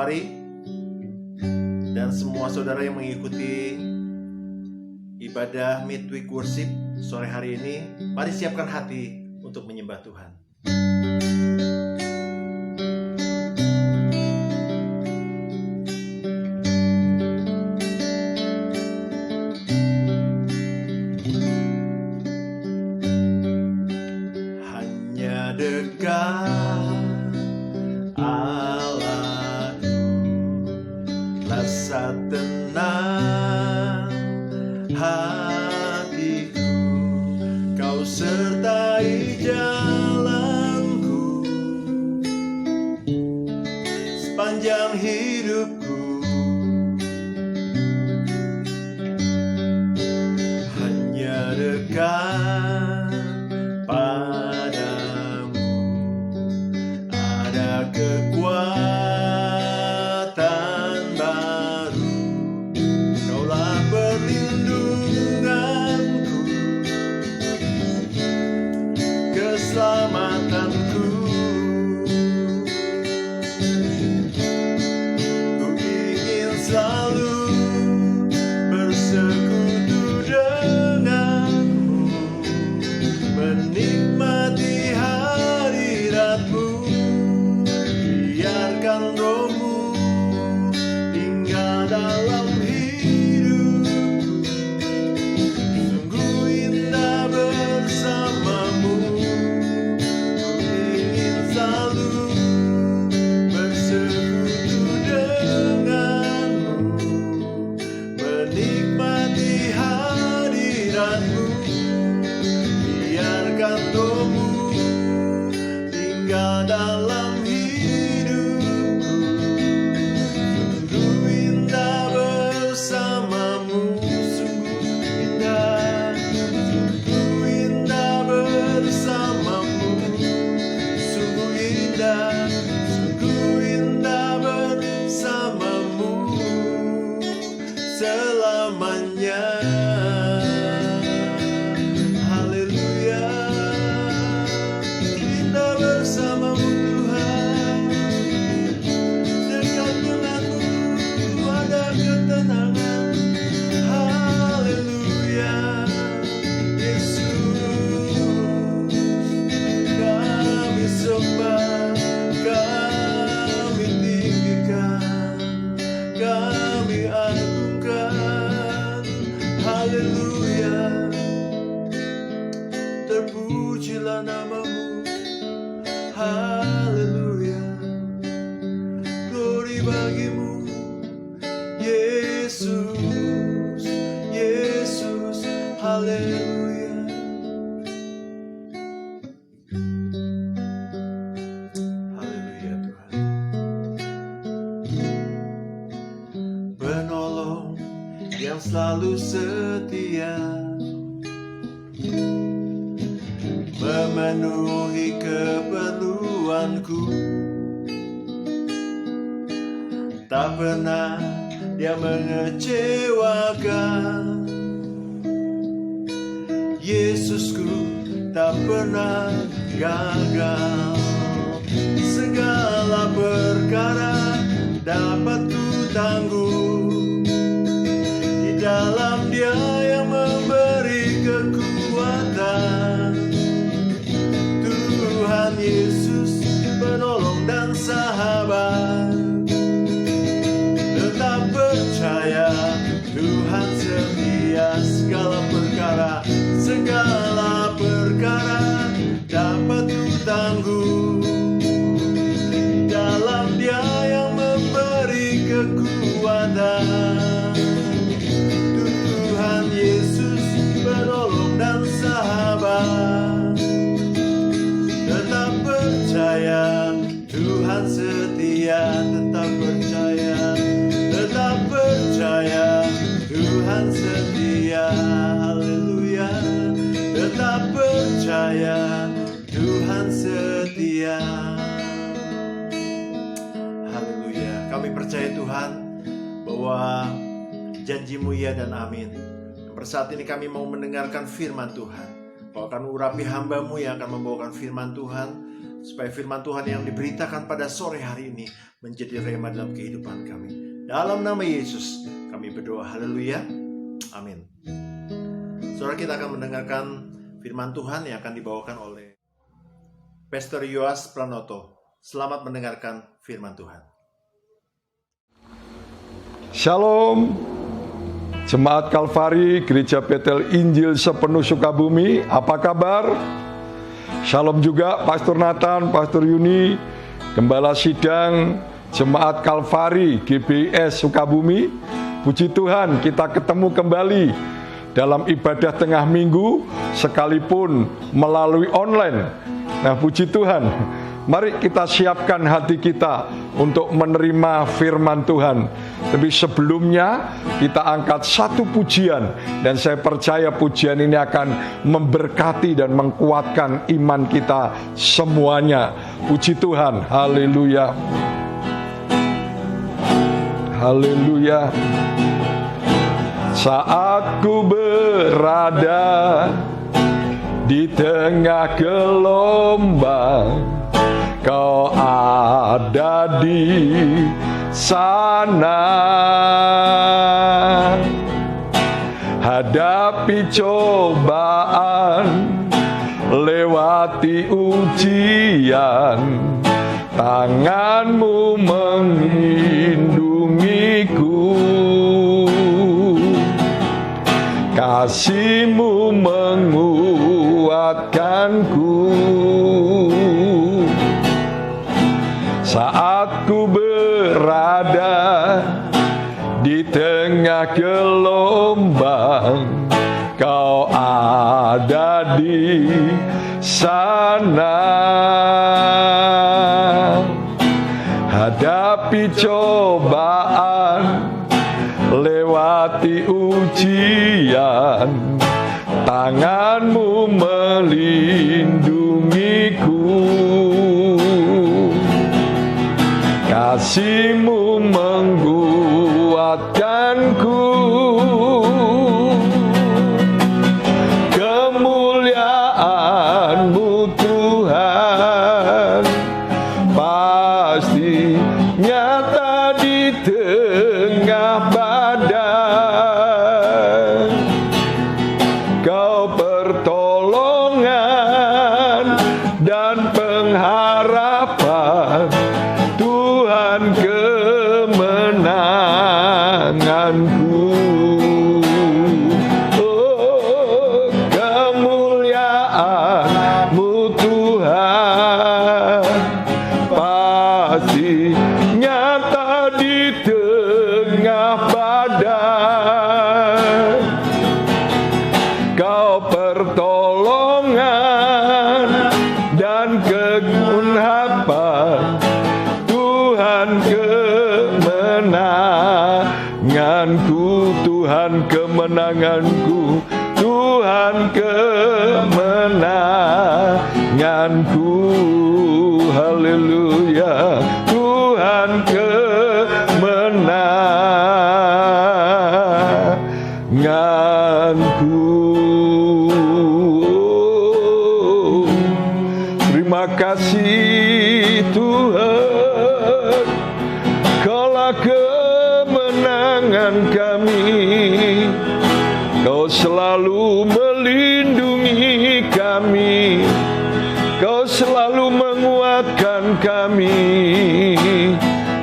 mari, dan semua saudara yang mengikuti ibadah Midweek Worship sore hari ini, mari siapkan hati untuk menyembah Tuhan. Hanya dekat Allahku, rasa tenang hatiku, Kau sertai jalanku sepanjang hidupku. Hanya dekat padamu ada kekuatan baru, Kaulah perlindunganku, keselamatanku. Ku ingin selalu bersekutu denganmu, menikmati hadiratmu. Biarkan Roh-Mu tinggal dalam hidupku, sungguh indah bersamamu. Ku ingin selalu bersekutu denganmu, menikmati hadiratmu. Biarkan Roh-Mu tinggal dalam hidupku, sungguh indah bersamamu. Sungguh indah bersamamu. Sungguh indah bersamamu selamanya. Haleluya, indah bersamamu Tuhan. Dekat denganmu ada ketenangan. Haleluya, Yesus kami sembah, kami tinggikan, kami agungkan. Haleluya, terpujilah nama-Mu. Haleluya, glory bagi-Mu, Yesus, Yesus. Haleluya. Haleluya Tuhan. Penolong yang selalu setia, memenuhi keperluanku. Tak pernah Dia mengecewakan. Yesusku tak pernah gagal. Segala perkara dapat ku tanggung di dalam Dia yang memberi kekuatan. Tuhan Yesus penolong dan sahabat. Tetap percaya Tuhan setia. Segala perkara dapat ku tanggung di dalam Dia yang memberi kekuatan. Tuhan Yesus penolong dan sahabat. Tetap percaya Tuhan setia. Tetap percaya Tuhan setia. Haleluya, tetap percaya Tuhan setia. Haleluya, kami percaya Tuhan bahwa janji-Mu ya dan amin. Saat ini kami mau mendengarkan firman Tuhan. Kau akan urapi hamba-Mu yang akan membawakan firman Tuhan. supaya firman Tuhan yang diberitakan pada sore hari ini menjadi rema dalam kehidupan kami. Dalam nama Yesus kami berdoa, haleluya, amin. Saudara, kita akan mendengarkan firman Tuhan yang akan dibawakan oleh Pastor Yoas Pranoto. Selamat mendengarkan firman Tuhan. Shalom, Jemaat Kalvari Gereja Betel Injil Sepenuh Sukabumi, apa kabar? Shalom juga Pastor Nathan, Pastor Yuni, Gembala Sidang Jemaat Kalvari GBS Sukabumi. Puji Tuhan, kita ketemu kembali dalam ibadah tengah minggu, sekalipun melalui online. Nah, puji Tuhan, mari kita siapkan hati kita untuk menerima firman Tuhan. Tapi sebelumnya kita angkat satu pujian, dan saya percaya pujian ini akan memberkati dan menguatkan iman kita semuanya. Puji Tuhan, haleluya. Haleluya. Saat ku berada di tengah gelombang, Kau ada di sana. Hadapi cobaan, lewati ujian, tangan-Mu melindungiku, kasih-Mu menguatkanku. Saat ku berada di tengah gelombang, Kau ada di sana. Hadapi cobaan, lewati ujian, tangan-Mu melindungiku, kasih-Mu menguatkanku. Kemuliaan-Mu Tuhan pasti nyata di tengah badai. Kau pertolongan dan pengharapan, Tuhan kemenanganku. Oh, kemuliaan-Mu Tuhan pasti nyata di tengah badai. Kau pertolongan dan kegunaan, Tuhan kemenanganku, Tuhan kemenanganku, Tuhan kemenanganku. Haleluya, Tuhan kemenanganku. Terima kasih Tuhan, Kaulah kemenangan kami. Kau selalu melindungi kami, Kau selalu menguatkan kami.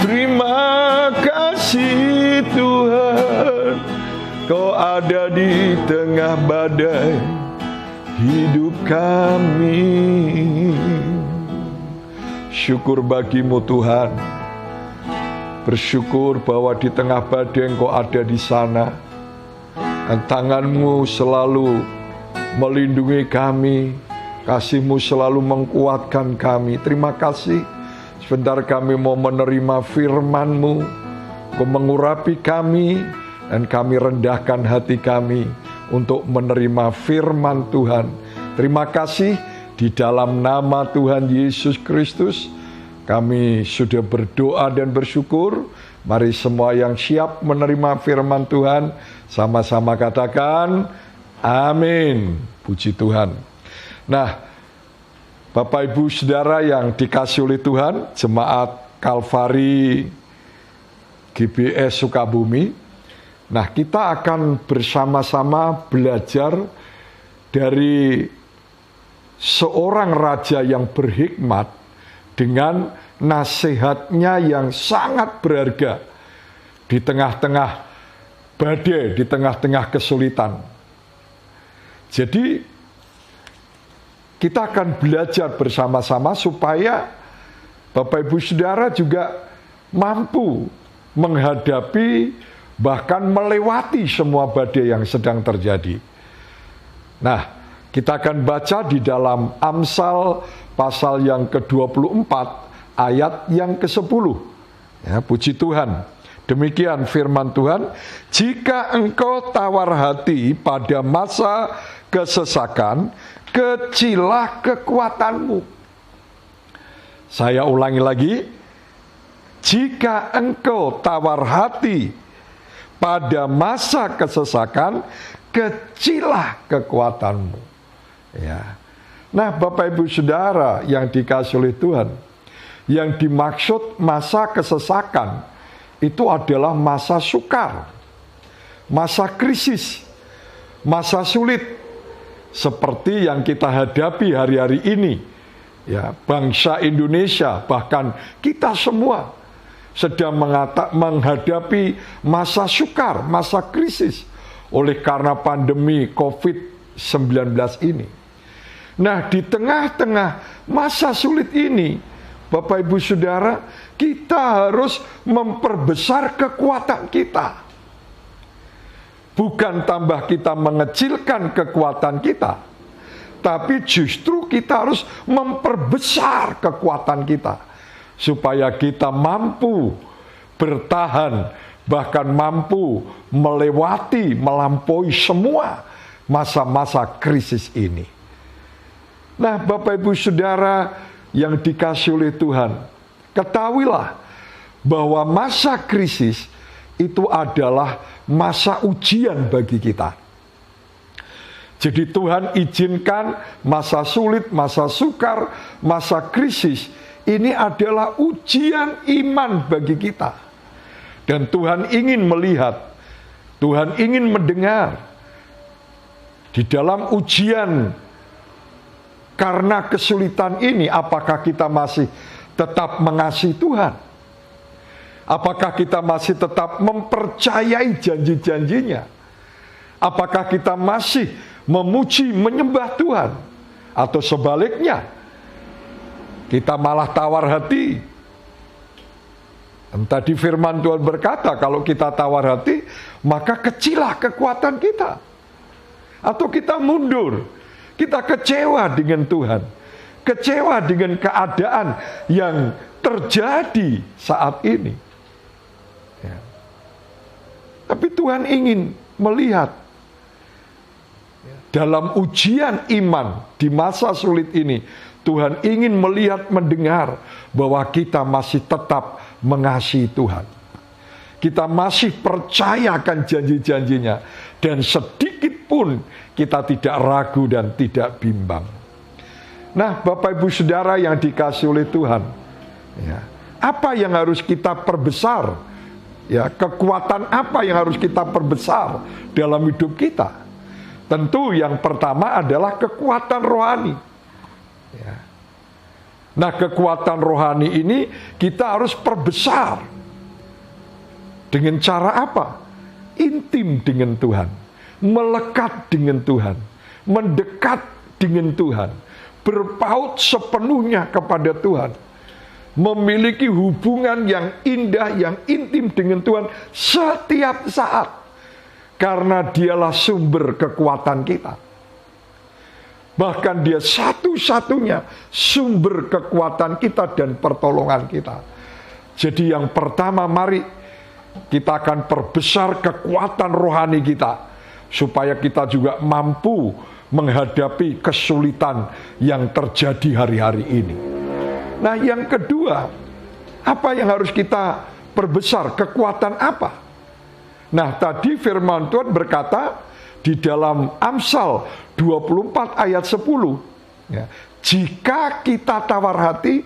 Terima kasih Tuhan, Kau ada di tengah badai hidup kami. Syukur bagi-Mu Tuhan. Bersyukur bahwa di tengah badai Engkau ada di sana, dan tangan-Mu selalu melindungi kami, kasih-Mu selalu menguatkan kami. Terima kasih. Sebentar kami mau menerima firman-Mu, Kau mengurapi kami, dan kami rendahkan hati kami untuk menerima firman Tuhan. Terima kasih, di dalam nama Tuhan Yesus Kristus kami sudah berdoa dan bersyukur. Mari semua yang siap menerima firman Tuhan sama-sama katakan amin. Puji Tuhan. Nah, Bapak Ibu Saudara yang dikasihi oleh Tuhan, Jemaat Kalvari GBS Sukabumi. Nah, kita akan bersama-sama belajar dari seorang raja yang berhikmat dengan nasihatnya yang sangat berharga di tengah-tengah badai, di tengah-tengah kesulitan. Jadi, kita akan belajar bersama-sama supaya Bapak Ibu Saudara juga mampu menghadapi bahkan melewati semua badai yang sedang terjadi. Nah, kita akan baca di dalam Amsal pasal yang ke-24 ayat yang ke-10. Ya, puji Tuhan. Demikian firman Tuhan, jika engkau tawar hati pada masa kesesakan, kecilah kekuatanmu. Saya ulangi lagi, jika engkau tawar hati pada masa kesesakan, kecilah kekuatanmu. Ya. Nah, Bapak Ibu Saudara yang dikasihi oleh Tuhan, yang dimaksud masa kesesakan itu adalah masa sukar, masa krisis, masa sulit. Seperti yang kita hadapi hari-hari ini, ya, bangsa Indonesia, bahkan kita semua sedang menghadapi masa sukar, masa krisis oleh karena pandemi COVID-19 ini. Nah, di tengah-tengah masa sulit ini, Bapak Ibu Saudara, kita harus memperbesar kekuatan kita. Bukan tambah kita mengecilkan kekuatan kita, tapi justru kita harus memperbesar kekuatan kita, supaya kita mampu bertahan, bahkan mampu melampaui semua masa-masa krisis ini. Nah, Bapak Ibu Saudara yang dikasihi oleh Tuhan, ketahuilah bahwa masa krisis itu adalah masa ujian bagi kita. Jadi Tuhan izinkan masa sulit, masa sukar, masa krisis, ini adalah ujian iman bagi kita. Dan Tuhan ingin melihat, Tuhan ingin mendengar, di dalam ujian karena kesulitan ini, apakah kita masih tetap mengasihi Tuhan? Apakah kita masih tetap mempercayai janji-janjinya? Apakah kita masih memuji, menyembah Tuhan? Atau sebaliknya, kita malah tawar hati. Tadi firman Tuhan berkata, kalau kita tawar hati, maka kecilah kekuatan kita. Atau kita mundur, kita kecewa dengan Tuhan, kecewa dengan keadaan yang terjadi saat ini. Ya. Tapi Tuhan ingin melihat dalam ujian iman di masa sulit ini, Tuhan ingin melihat, mendengar bahwa kita masih tetap mengasihi Tuhan. Kita masih percayakan janji-janjinya, dan sedikit pun kita tidak ragu dan tidak bimbang. Nah, Bapak Ibu Saudara yang dikasihi oleh Tuhan, ya, apa yang harus kita perbesar? Ya, kekuatan apa yang harus kita perbesar dalam hidup kita? Tentu yang pertama adalah kekuatan rohani. Ya. Nah, kekuatan rohani ini kita harus perbesar. Dengan cara apa? Intim dengan Tuhan, melekat dengan Tuhan, mendekat dengan Tuhan, berpaut sepenuhnya kepada Tuhan, memiliki hubungan yang indah, yang intim dengan Tuhan setiap saat, karena Dialah sumber kekuatan kita. Bahkan Dia satu-satunya sumber kekuatan kita dan pertolongan kita. Jadi yang pertama, mari kita akan perbesar kekuatan rohani kita, supaya kita juga mampu menghadapi kesulitan yang terjadi hari-hari ini. Nah, yang kedua, apa yang harus kita perbesar? Kekuatan apa? Nah, tadi firman Tuhan berkata di dalam Amsal 24 ayat 10, Ya. Jika kita tawar hati,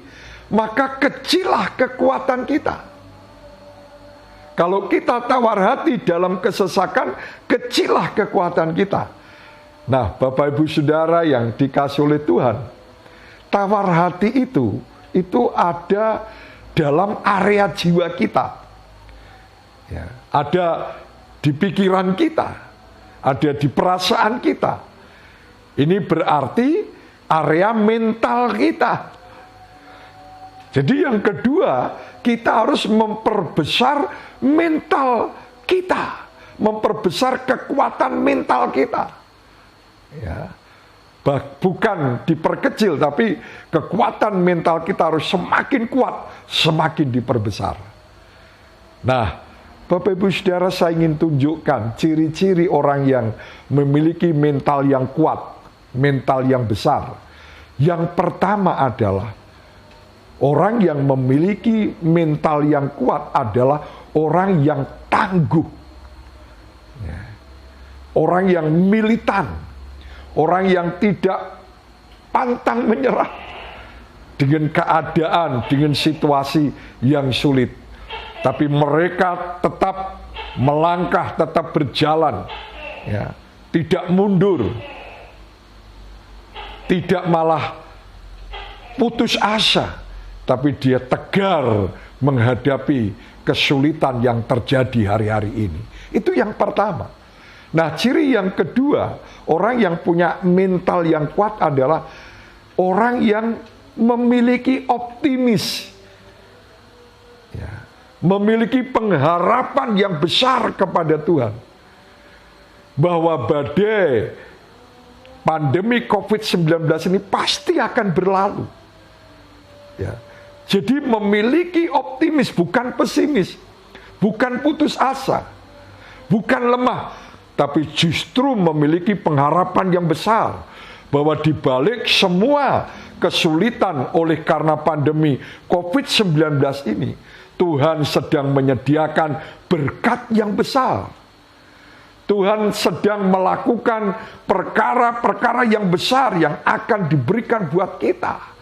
maka kecillah kekuatan kita. Kalau kita tawar hati dalam kesesakan, kecillah kekuatan kita. Nah, Bapak Ibu Saudara yang dikasih oleh Tuhan, tawar hati itu ada dalam area jiwa kita. Ya, ada di pikiran kita, ada di perasaan kita. Ini berarti area mental kita. Jadi yang kedua, kita harus memperbesar mental kita, memperbesar kekuatan mental kita. Ya. Bukan diperkecil, tapi kekuatan mental kita harus semakin kuat, semakin diperbesar. Nah, Bapak Ibu Saudara, saya ingin tunjukkan ciri-ciri orang yang memiliki mental yang kuat, mental yang besar. Yang pertama adalah orang yang memiliki mental yang kuat adalah orang yang tangguh, orang yang militan, orang yang tidak pantang menyerah dengan keadaan, dengan situasi yang sulit. Tapi mereka tetap melangkah, tetap berjalan, ya, tidak mundur, tidak malah putus asa, tapi dia tegar menghadapi kesulitan yang terjadi hari-hari ini. Itu yang pertama. Nah, ciri yang kedua, orang yang punya mental yang kuat adalah orang yang memiliki optimis, ya, memiliki pengharapan yang besar kepada Tuhan, bahwa badai pandemi COVID-19 ini pasti akan berlalu. Ya. Jadi memiliki optimis, bukan pesimis, bukan putus asa, bukan lemah, tapi justru memiliki pengharapan yang besar bahwa di balik semua kesulitan oleh karena pandemi COVID-19 ini, Tuhan sedang menyediakan berkat yang besar. Tuhan sedang melakukan perkara-perkara yang besar yang akan diberikan buat kita.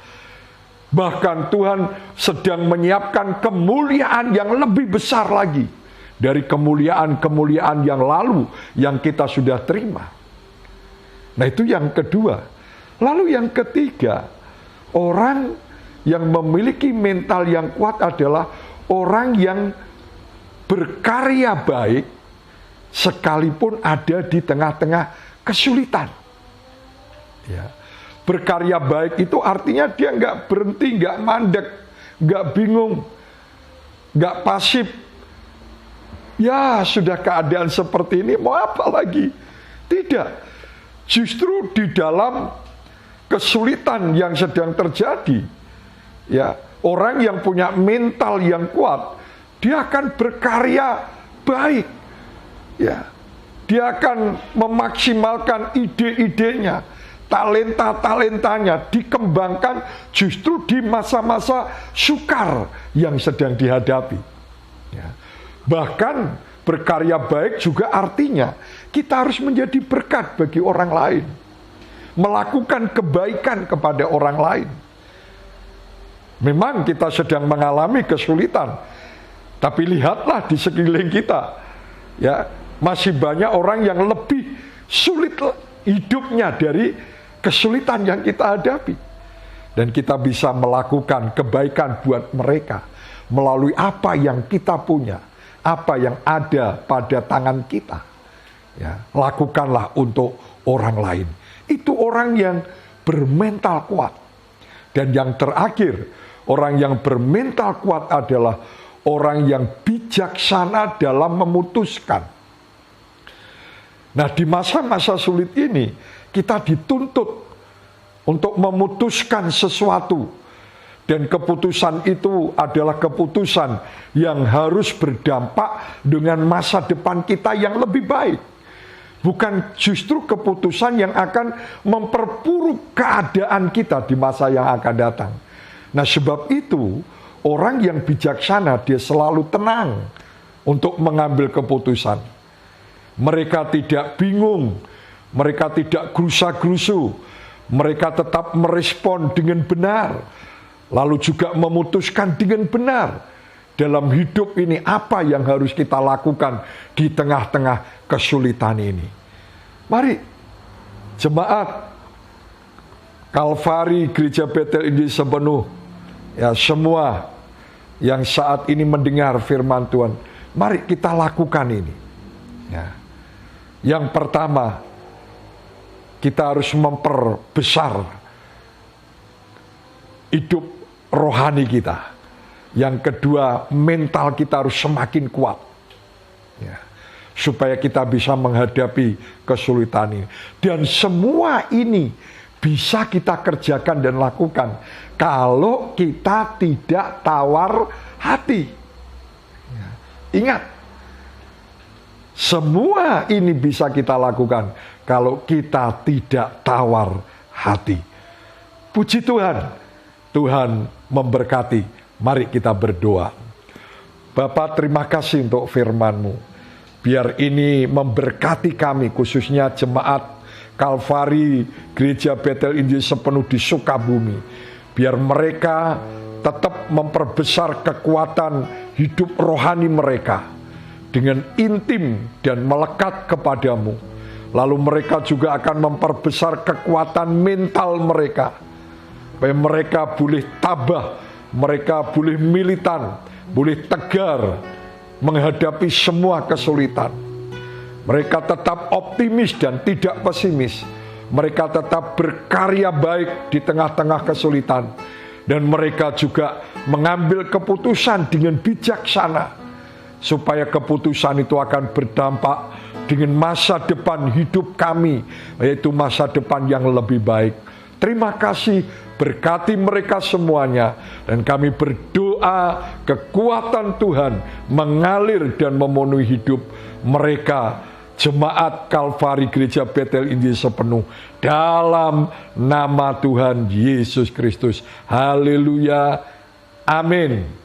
Bahkan Tuhan sedang menyiapkan kemuliaan yang lebih besar lagi dari kemuliaan-kemuliaan yang lalu yang kita sudah terima. Nah, itu yang kedua. Lalu yang ketiga, orang yang memiliki mental yang kuat adalah orang yang berkarya baik sekalipun ada di tengah-tengah kesulitan. Ya. Berkarya baik itu artinya dia nggak berhenti, nggak mandek, nggak bingung, nggak pasif. Ya, sudah keadaan seperti ini, mau apa lagi? Tidak. Justru di dalam kesulitan yang sedang terjadi, ya, orang yang punya mental yang kuat, dia akan berkarya baik. Ya, dia akan memaksimalkan ide-idenya, talenta-talentanya dikembangkan justru di masa-masa sukar yang sedang dihadapi. Ya. Bahkan berkarya baik juga artinya kita harus menjadi berkat bagi orang lain, melakukan kebaikan kepada orang lain. Memang kita sedang mengalami kesulitan, tapi lihatlah di sekeliling kita, ya, masih banyak orang yang lebih sulit hidupnya dari kesulitan yang kita hadapi. Dan kita bisa melakukan kebaikan buat mereka melalui apa yang kita punya, apa yang ada pada tangan kita. Ya, lakukanlah untuk orang lain. Itu orang yang bermental kuat. Dan yang terakhir, orang yang bermental kuat adalah orang yang bijaksana dalam memutuskan. Nah, di masa-masa sulit ini, kita dituntut untuk memutuskan sesuatu. Dan keputusan itu adalah keputusan yang harus berdampak dengan masa depan kita yang lebih baik. Bukan justru keputusan yang akan memperburuk keadaan kita di masa yang akan datang. Nah, sebab itu, orang yang bijaksana, dia selalu tenang untuk mengambil keputusan. Mereka tidak bingung, mereka tidak gerusa-gerusu, Mereka tetap merespon dengan benar, lalu juga memutuskan dengan benar dalam hidup ini apa yang harus kita lakukan di tengah-tengah kesulitan ini. Mari jemaat Kalvari Gereja Betel Injil Sepenuh, ya semua yang saat ini mendengar firman Tuhan, mari kita lakukan ini. Ya. Yang pertama, kita harus memperbesar hidup rohani kita. Yang kedua, mental kita harus semakin kuat. Ya. Supaya kita bisa menghadapi kesulitan ini. Dan semua ini bisa kita kerjakan dan lakukan kalau kita tidak tawar hati. Ya. Ingat, semua ini bisa kita lakukan kalau kita tidak tawar hati. Puji Tuhan, Tuhan memberkati. Mari kita berdoa. Bapa, terima kasih untuk firman-Mu. Biar ini memberkati kami, khususnya jemaat Kalvari Gereja Betel Injil Sepenuh di Sukabumi. Biar mereka tetap memperbesar kekuatan hidup rohani mereka dengan intim dan melekat kepadamu. Lalu mereka juga akan memperbesar kekuatan mental mereka. Supaya mereka boleh tabah, mereka boleh militan, boleh tegar menghadapi semua kesulitan. Mereka tetap optimis dan tidak pesimis. Mereka tetap berkarya baik di tengah-tengah kesulitan. Dan mereka juga mengambil keputusan dengan bijaksana. Supaya keputusan itu akan berdampak dengan masa depan hidup kami, yaitu masa depan yang lebih baik. Terima kasih, berkati mereka semuanya. Dan kami berdoa kekuatan Tuhan mengalir dan memenuhi hidup mereka, jemaat Kalvari Gereja Betel Injil Sepenuh, dalam nama Tuhan Yesus Kristus. Haleluya. Amin.